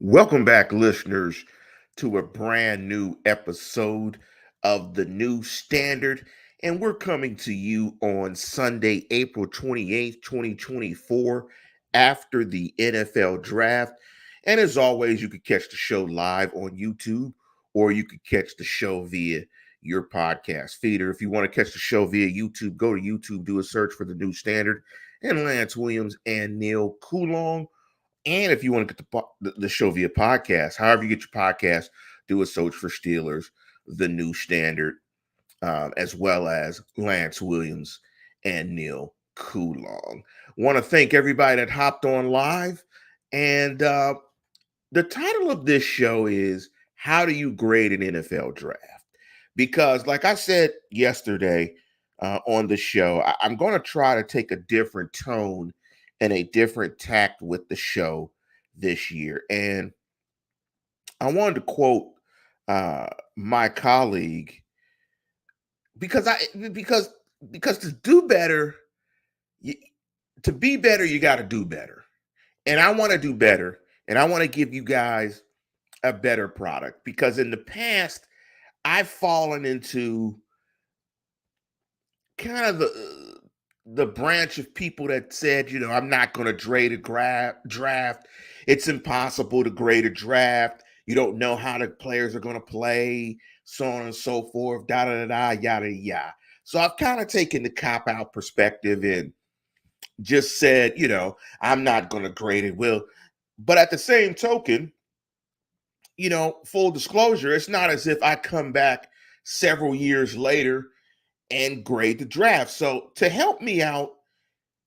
Welcome back, listeners, to a brand new episode of The New Standard. And we're coming to you on Sunday, April 28th, 2024, after the NFL draft. And as always, you can catch the show live on YouTube or you can catch the show via your podcast feeder. If you want to catch the show via YouTube, go to YouTube, do a search for The New Standard and Lance Williams and Neil Coulong. And if you want to get the show via podcast, however you get your podcast, do a search for Steelers, the New Standard, as well as Lance Williams and Neil Coulong. Want to thank everybody that hopped on live. And the title of this show is How Do You Grade an NFL Draft? Because, like I said yesterday on the show, I'm going to try to take a different tone and a different tact with the show this year. And I wanted to quote my colleague because to do better, you, to be better, you got to do better. And I want to do better, and I want to give you guys a better product because in the past I've fallen into kind of the branch of people that said, I'm not going to grade a draft. It's impossible to grade a draft. You don't know how the players are going to play, so on and so forth, da da da da, yada yada. So I've kind of taken the cop out perspective and just said, I'm not going to grade it. Well, but at the same token, full disclosure, it's not as if I come back several years later and grade the draft. So to help me out,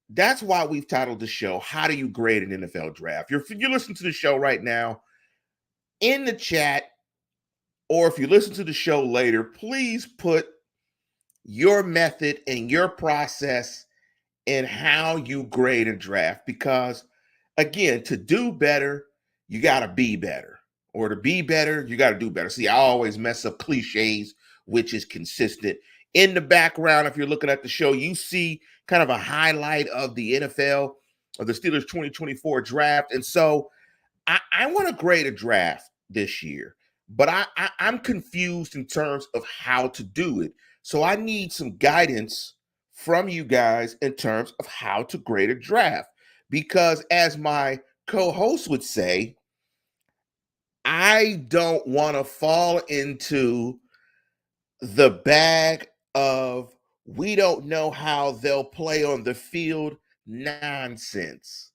that's why we've titled the show, How Do You Grade an NFL Draft? You're listening to the show right now in the chat, or if you listen to the show later, please put your method and your process in how you grade a draft. Because again, to do better, you got to be better. Or to be better, you got to do better. See, I always mess up cliches, which is consistent. In the background, if you're looking at the show, you see kind of a highlight of the NFL, of the Steelers 2024 draft. And so I want to grade a draft this year, but I'm confused in terms of how to do it. So I need some guidance from you guys in terms of how to grade a draft. Because as my co-host would say, I don't want to fall into the bag of we don't know how they'll play on the field nonsense.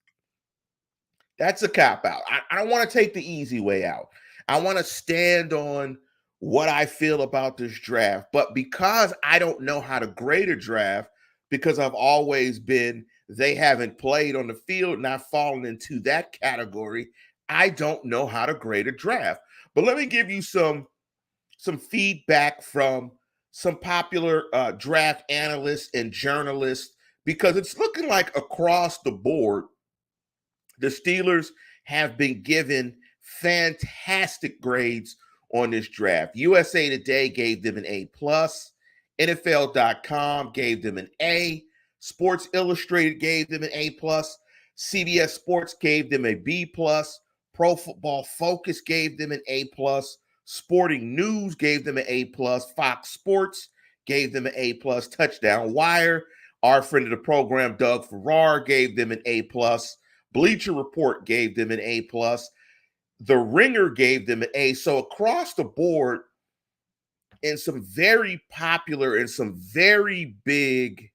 That's a cop out. I don't want to take the easy way out. I want to stand on what I feel about this draft. But because I don't know how to grade a draft, because I've always been, they haven't played on the field and I've fallen into that category, I don't know how to grade a draft. But let me give you some feedback from some popular draft analysts and journalists because it's looking like across the board the Steelers have been given fantastic grades on this draft. USA Today gave them an A plus. NFL.com gave them an A. Sports Illustrated gave them an A plus. CBS Sports gave them a B plus. Pro Football Focus gave them an A plus. Sporting News gave them an A plus. Fox Sports gave them an A plus. Touchdown Wire, our friend of the program, Doug Farrar, gave them an A plus. Bleacher Report gave them an A plus. The Ringer gave them an A. So across the board, in some very popular and some very big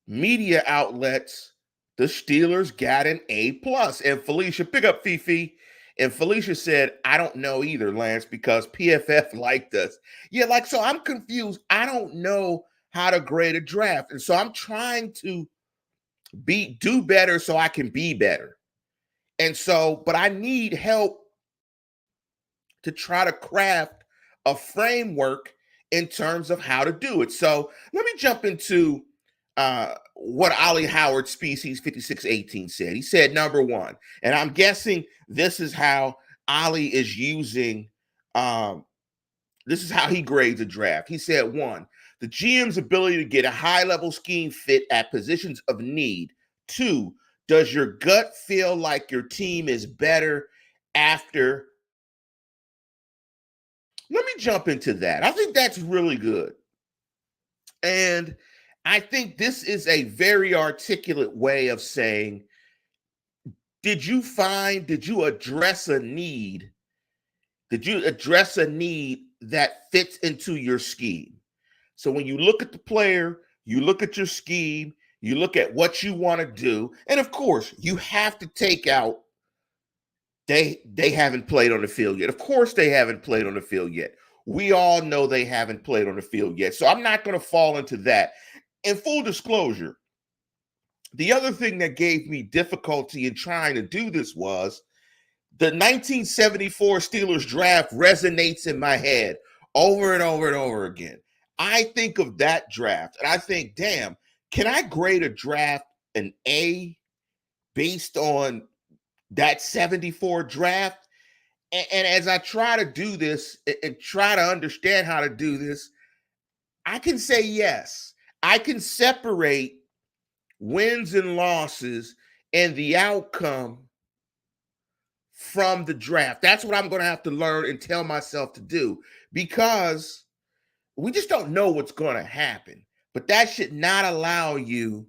media outlets, the Steelers got an A plus. And Felicia, pick up Fifi. And Felicia said, I don't know either, Lance, because PFF liked us. Yeah, so I'm confused. I don't know how to grade a draft. And so I'm trying to do better so I can be better. And so, but I need help to try to craft a framework in terms of how to do it. So let me jump into what Ollie Howard Species 5618 said. He said, number one, and I'm guessing this is how Ollie is using, this is how he grades a draft. He said, one, the GM's ability to get a high-level scheme fit at positions of need. Two, Does your gut feel like your team is better after? Let me jump into that. I think that's really good. And I think this is a very articulate way of saying, did you address a need? Did you address a need that fits into your scheme? So when you look at the player, you look at your scheme, you look at what you want to do, and of course, you have to take out they haven't played on the field yet. Of course, they haven't played on the field yet. We all know they haven't played on the field yet. So I'm not going to fall into that. In full disclosure, the other thing that gave me difficulty in trying to do this was the 1974 Steelers draft resonates in my head over and over and over again. I think of that draft and I think, damn, can I grade a draft an A based on that 74 draft? And as I try to do this and try to understand how to do this, I can say yes. I can separate wins and losses and the outcome from the draft. That's what I'm going to have to learn and tell myself to do, because we just don't know what's going to happen. But that should not allow you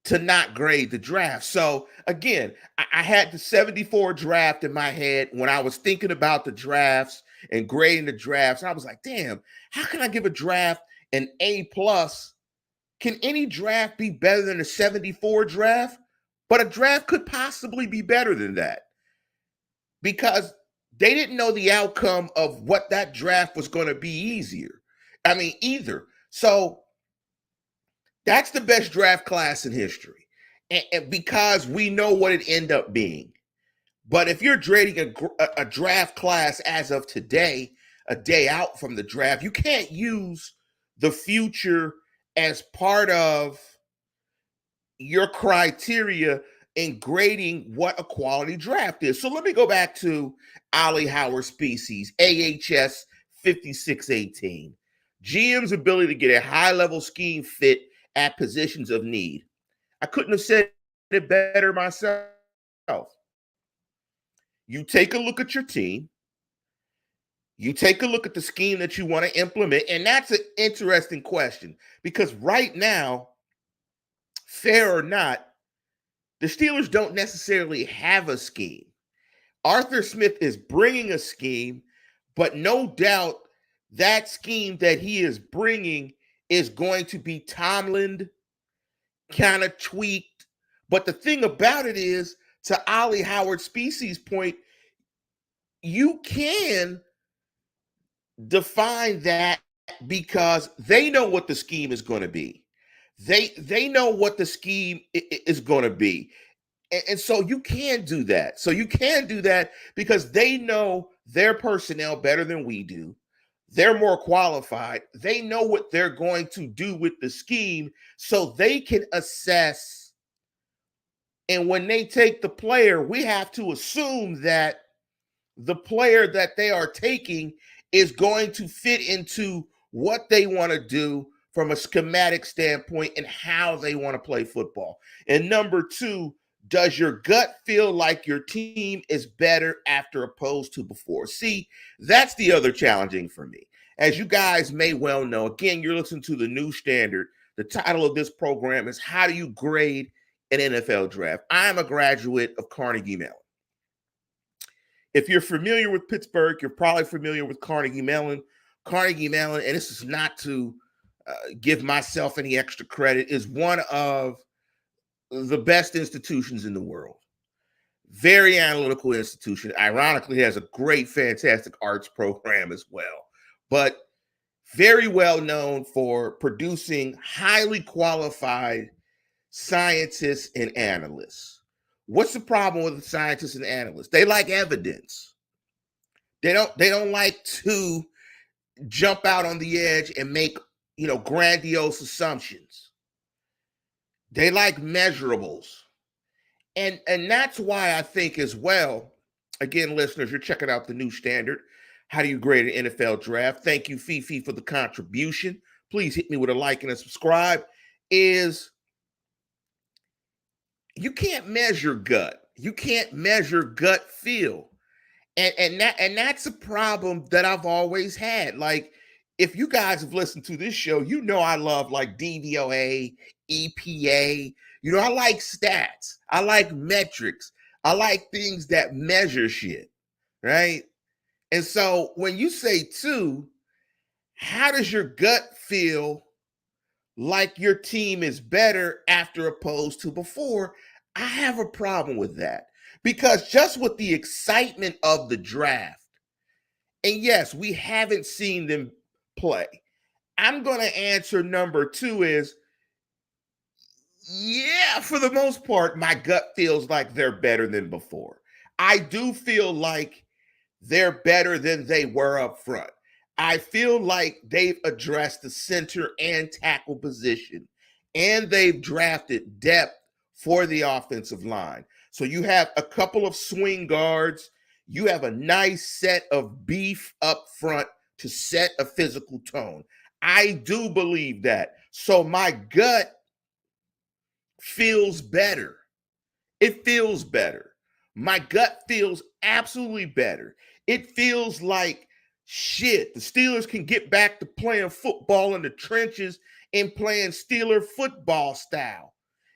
to not grade the draft. So again, I had the 74 draft in my head when I was thinking about the drafts and grading the drafts. I was like, damn, how can I give a draft an A plus? Can any draft be better than a 74 draft? But a draft could possibly be better than that, because they didn't know the outcome of what that draft was going to be either. So that's the best draft class in history. And because we know what it ended up being. But if you're grading a draft class as of today, a day out from the draft, you can't use the future as part of your criteria in grading what a quality draft is. So let me go back to Ollie Howard Species, AHS 5618. GM's ability to get a high-level scheme fit at positions of need. I couldn't have said it better myself. You take a look at your team. You take a look at the scheme that you want to implement. And that's an interesting question, because right now, fair or not, the Steelers don't necessarily have a scheme. Arthur Smith is bringing a scheme, but no doubt that scheme that he is bringing is going to be Tomlin kind of tweaked. But the thing about it is, to Ollie Howard Species' point, you can define that because they know what the scheme is going to be. They know what the scheme is going to be. And so you can do that. So you can do that because they know their personnel better than we do. They're more qualified. They know what they're going to do with the scheme, so they can assess. And when they take the player, we have to assume that the player that they are taking is going to fit into what they want to do from a schematic standpoint and how they want to play football. And number two, does your gut feel like your team is better after opposed to before? See, that's the other challenging for me. As you guys may well know, again, you're listening to the New Standard. The title of this program is How Do You Grade an NFL Draft? I'm a graduate of Carnegie Mellon. If you're familiar with Pittsburgh, you're probably familiar with Carnegie Mellon. Carnegie Mellon, and this is not to give myself any extra credit, is one of the best institutions in the world. Very analytical institution. Ironically, has a great, fantastic arts program as well. But very well known for producing highly qualified scientists and analysts. What's the problem with the scientists and analysts? They like evidence. They don't like to jump out on the edge and make, grandiose assumptions. They like measurables. And that's why I think as well, again, listeners, you're checking out the New Standard. How do you grade an NFL draft? Thank you, Fifi, for the contribution. Please hit me with a like and a subscribe. Is you can't measure gut. You can't measure gut feel. And that's a problem that I've always had. Like, if you guys have listened to this show, you know I love like DVOA, EPA. You know, I like stats. I like metrics. I like things that measure shit, right? And so when you say two, how does your gut feel like your team is better after opposed to before? I have a problem with that because just with the excitement of the draft, and yes, we haven't seen them play. I'm going to answer number two is yeah, for the most part, my gut feels like they're better than before. I do feel like they're better than they were up front. I feel like they've addressed the center and tackle position, and they've drafted depth for the offensive line. So you have a couple of swing guards. You have a nice set of beef up front to set a physical tone. I do believe that. So my gut feels better. It feels better. My gut feels absolutely better. It feels like shit. The Steelers can get back to playing football in the trenches and playing Steeler football style.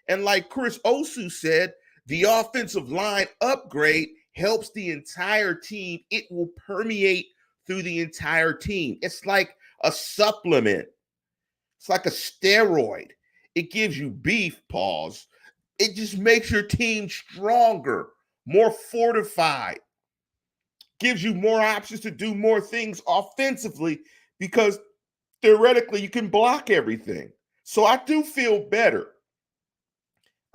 And like Chris Osu said, the offensive line upgrade helps the entire team. It will permeate through the entire team. It's like a supplement. It's like a steroid. It gives you beef, pause. It just makes your team stronger, more fortified, gives you more options to do more things offensively because theoretically you can block everything. So I do feel better.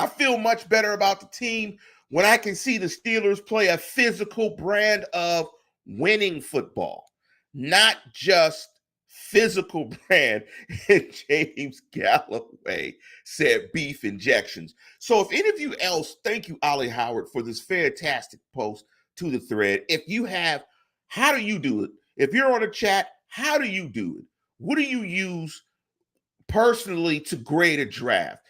I feel much better about the team when I can see the Steelers play a physical brand of winning football, not just physical brand. And James Galloway said beef injections. So if any of you else, thank you, Ollie Howard, for this fantastic post to the thread. If you have, how do you do it? If you're on a chat, how do you do it? What do you use personally to grade a draft?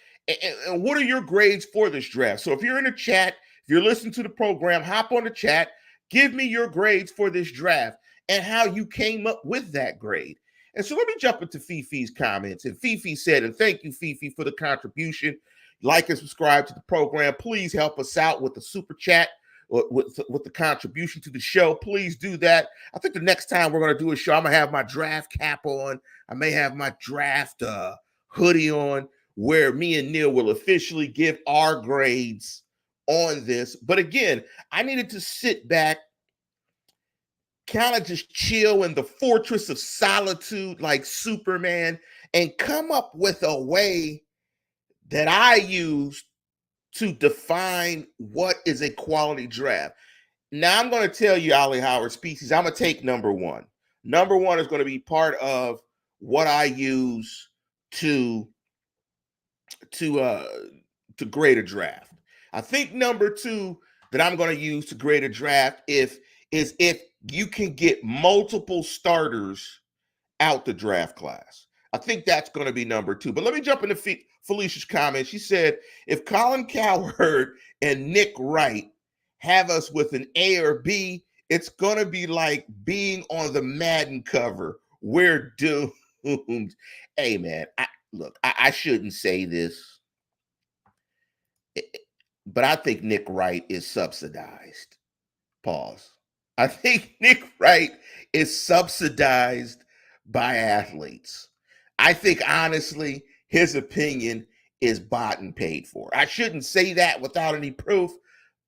And what are your grades for this draft? So if you're in the chat, if you're listening to the program, hop on the chat, give me your grades for this draft and how you came up with that grade. And so let me jump into Fifi's comments. And Fifi said, and thank you, Fifi, for the contribution. Like and subscribe to the program. Please help us out with the super chat, with the contribution to the show. Please do that. I think the next time we're going to do a show, I'm going to have my draft cap on. I may have my draft hoodie on, where me and Neil will officially give our grades on this. But again, I needed to sit back, kind of just chill in the fortress of solitude like Superman and come up with a way that I use to define what is a quality draft. Now I'm going to tell you, Ollie Howard Species, I'm going to take number one. Number one is going to be part of what I use to grade a draft. I think number two that I'm going to use to grade a draft is if you can get multiple starters out the draft class. I think that's going to be number two. But let me jump into Felicia's comment. She said, if Colin Cowherd and Nick Wright have us with an A or B, it's going to be like being on the Madden cover. We're doomed. Hey, man, I shouldn't say this, but I think Nick Wright is subsidized. Pause. I think Nick Wright is subsidized by athletes. I think, honestly, his opinion is bought and paid for. I shouldn't say that without any proof,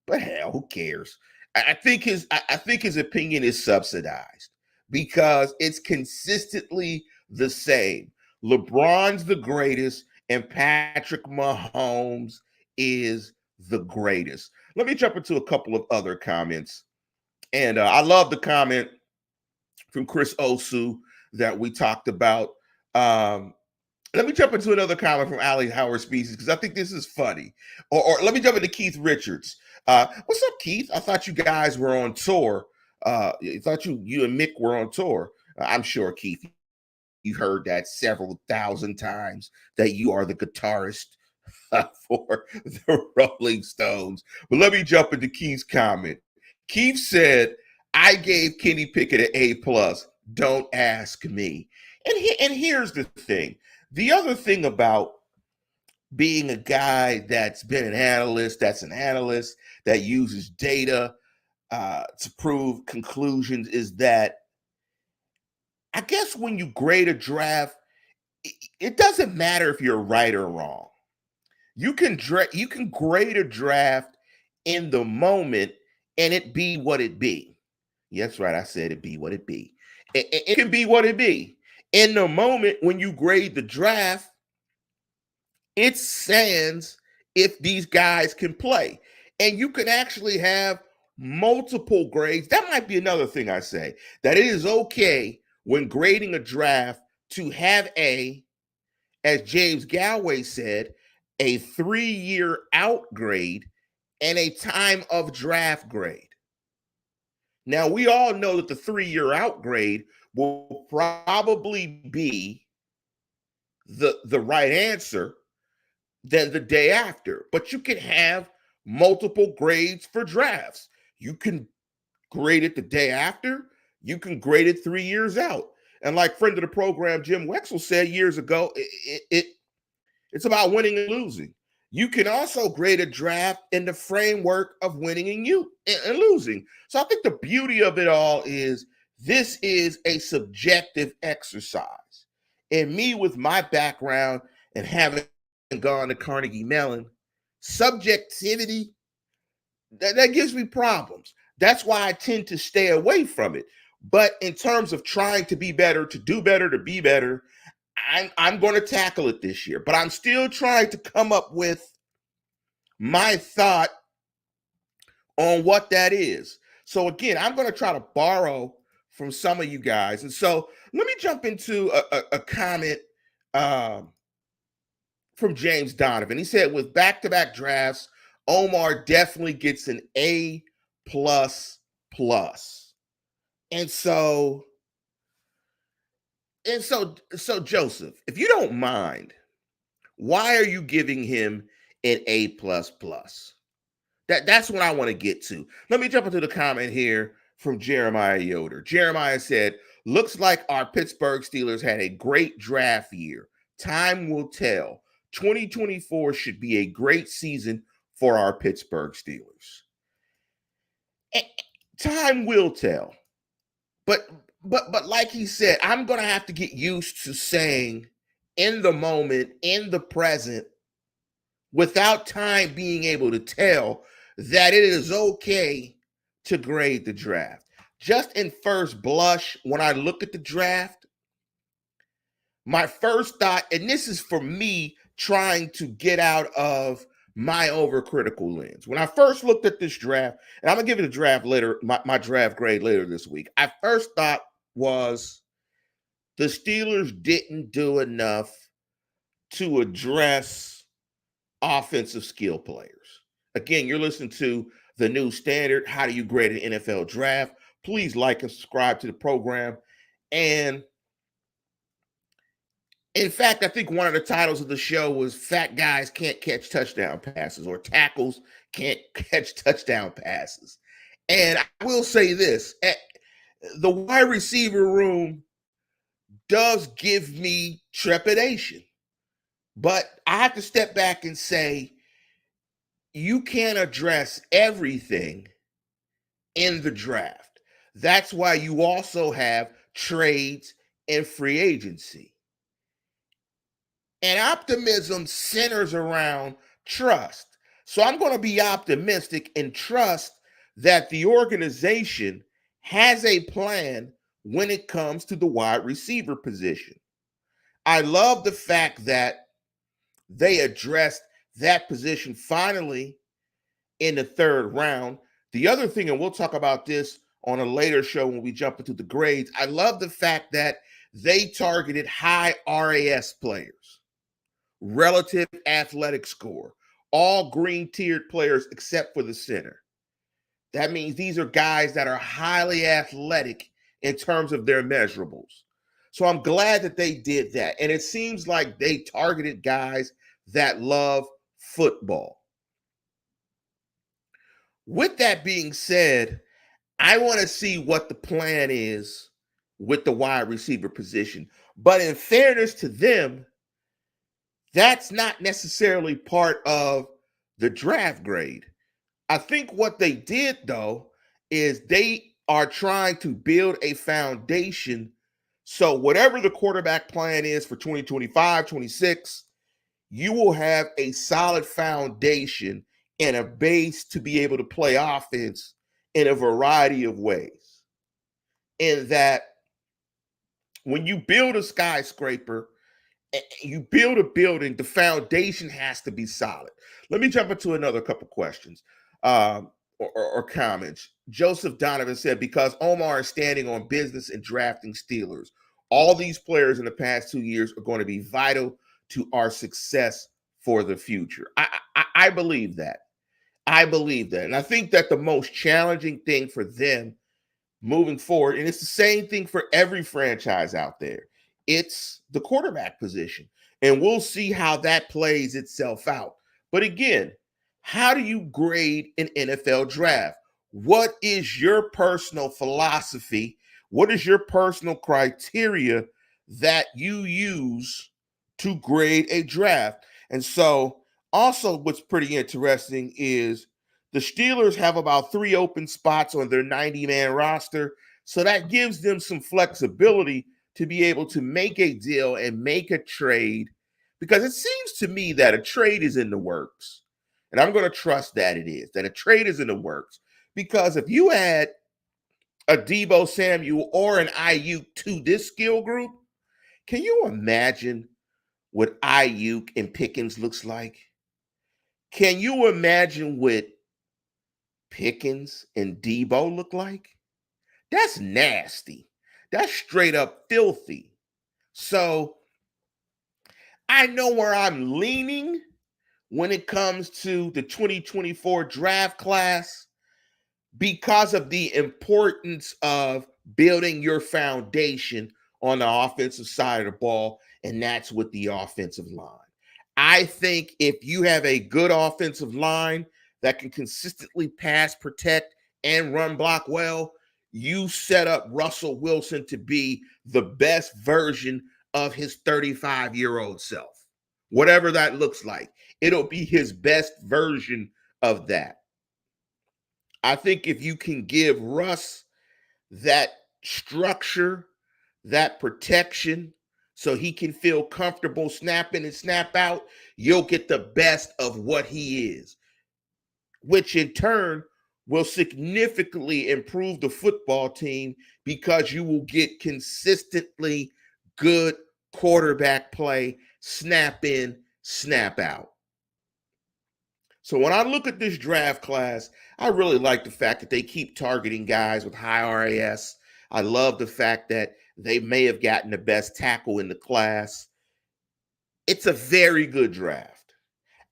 but hell, who cares? I think his opinion is subsidized because it's consistently the same. LeBron's the greatest, and Patrick Mahomes is the greatest. Let me jump into a couple of other comments. And I love the comment from Chris Osu that we talked about. Let me jump into another comment from Allie Howard Species because I think this is funny. Or let me jump into Keith Richards. What's up, Keith? I thought you guys were on tour. I thought you and Mick were on tour. I'm sure, Keith, you've heard that several thousand times that you are the guitarist for the Rolling Stones. But let me jump into Keith's comment. Keith said, I gave Kenny Pickett an A plus. Don't ask me. And here's the thing. The other thing about being a guy that's been an analyst, that uses data to prove conclusions is that I guess when you grade a draft, it doesn't matter if you're right or wrong. You can grade a draft in the moment and it be what it be. Yes, right. I said it be what it be. It can be what it be. In the moment when you grade the draft, it stands if these guys can play. And you can actually have multiple grades. That might be another thing I say, that it is okay when grading a draft to have as James Galway said, a 3-year out grade and a time of draft grade. Now, we all know that the 3-year out grade will probably be the right answer than the day after. But you can have multiple grades for drafts. You can grade it the day after. You can grade it 3 years out. And like friend of the program, Jim Wexell said years ago, it's about winning and losing. You can also grade a draft in the framework of winning and losing. So I think the beauty of it all is this is a subjective exercise. And me, with my background and having gone to Carnegie Mellon, subjectivity, that gives me problems. That's why I tend to stay away from it. But in terms of trying to be better, to do better, to be better, I'm going to tackle it this year. But I'm still trying to come up with my thought on what that is. So again, I'm going to try to borrow from some of you guys. And so let me jump into a comment from James Donovan. He said, with back-to-back drafts, Omar definitely gets an A++. And so Joseph, if you don't mind, why are you giving him an A++? That's what I want to get to. Let me jump into the comment here from Jeremiah Yoder. Jeremiah said, looks like our Pittsburgh Steelers had a great draft year. Time will tell. 2024 should be a great season for our Pittsburgh Steelers. Time will tell. But like he said, I'm going to have to get used to saying in the moment, in the present, without time being able to tell, that it is okay to grade the draft. Just in first blush, when I look at the draft, my first thought, and this is for me trying to get out of my overcritical lens. When I first looked at this draft, and I'm going to give it a draft later, my draft grade later this week, I first thought was the Steelers didn't do enough to address offensive skill players. Again, you're listening to The New Standard. How do you grade an NFL draft? Please like and subscribe to the program. And in fact, I think one of the titles of the show was Fat Guys Can't Catch Touchdown Passes, or Tackles Can't Catch Touchdown Passes. And I will say this, the wide receiver room does give me trepidation. But I have to step back and say, you can't address everything in the draft. That's why you also have trades and free agency. And optimism centers around trust. So I'm going to be optimistic and trust that the organization has a plan when it comes to the wide receiver position. I love the fact that they addressed that position finally in the third round. The other thing, and we'll talk about this on a later show when we jump into the grades, I love the fact that they targeted high RAS players, relative athletic score, all green tiered players except for the center. That means these are guys that are highly athletic in terms of their measurables. So I'm glad that they did that. And it seems like they targeted guys that love football. With that being said, I want to see what the plan is with the wide receiver position. But in fairness to them, that's not necessarily part of the draft grade. I think what they did, though, is they are trying to build a foundation. So, whatever the quarterback plan is for 2025, 26, you will have a solid foundation and a base to be able to play offense in a variety of ways. In that, when you build a skyscraper, you build a building, the foundation has to be solid. Let me jump into another couple questions or comments. Joseph Donovan said, because Omar is standing on business and drafting Steelers, all these players in the past 2 years are going to be vital to our success for the future. I believe that. I believe that. And I think that the most challenging thing for them moving forward, and it's the same thing for every franchise out there, it's the quarterback position. And we'll see how that plays itself out. But again, how do you grade an NFL draft? What is your personal philosophy? What is your personal criteria that you use to grade a draft? And so, also, what's pretty interesting is the Steelers have about 3 open spots on their 90-man roster. So that gives them some flexibility to be able to make a deal and make a trade, because it seems to me that a trade is in the works. And I'm going to trust that it is, that a trade is in the works. Because if you add a Deebo Samuel or an Ayuk to this skill group, can you imagine what Ayuk and Pickens looks like? Can you imagine what Pickens and Deebo look like? That's nasty. That's straight up filthy. So I know where I'm leaning when it comes to the 2024 draft class because of the importance of building your foundation on the offensive side of the ball, and that's with the offensive line. I think if you have a good offensive line that can consistently pass, protect, and run block well, you set up Russell Wilson to be the best version of his 35-year-old self. Whatever that looks like, it'll be his best version of that. I think if you can give Russ that structure, that protection, so he can feel comfortable snapping and snap out, you'll get the best of what he is, which in turn will significantly improve the football team because you will get consistently good quarterback play, snap in, snap out. So when I look at this draft class, I really like the fact that they keep targeting guys with high RAS. I love the fact that they may have gotten the best tackle in the class. It's a very good draft.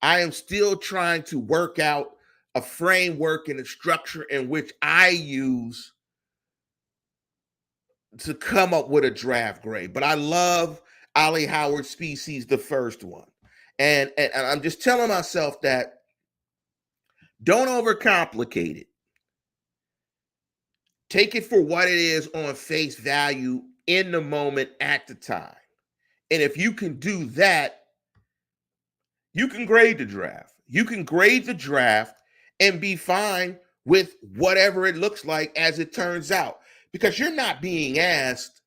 I am still trying to work out a framework and a structure in which I use to come up with a draft grade. But I love Ollie Howard Species, the first one. And I'm just telling myself that don't overcomplicate it. Take it for what it is on face value in the moment at the time. And if you can do that, you can grade the draft. You can grade the draft and be fine with whatever it looks like as it turns out, because you're not being asked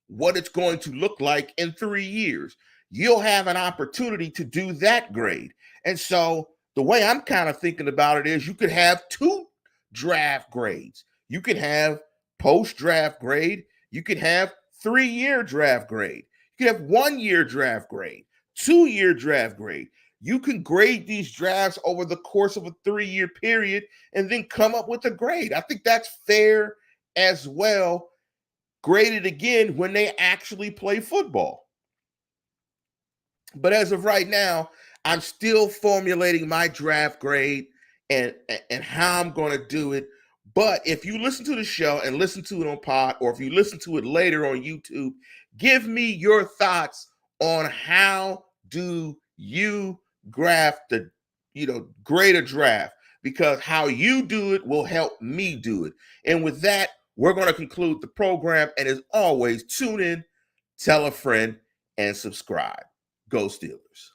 what it's going to look like in 3 years. You'll have an opportunity to do that grade. And so the way I'm kind of thinking about it is you could have 2 draft grades. You could have post-draft grade. You could have 3-year draft grade. You could have 1-year draft grade, 2-year draft grade. You can grade these drafts over the course of a 3-year period and then come up with a grade. I think that's fair as well. Graded again when they actually play football. But as of right now, I'm still formulating my draft grade and how I'm going to do it. But if you listen to the show and listen to it on pod, or if you listen to it later on YouTube, give me your thoughts on how do you graft the, greater draft, because how you do it will help me do it. And with that, we're going to conclude the program. And as always, tune in, tell a friend, and subscribe. Go Steelers.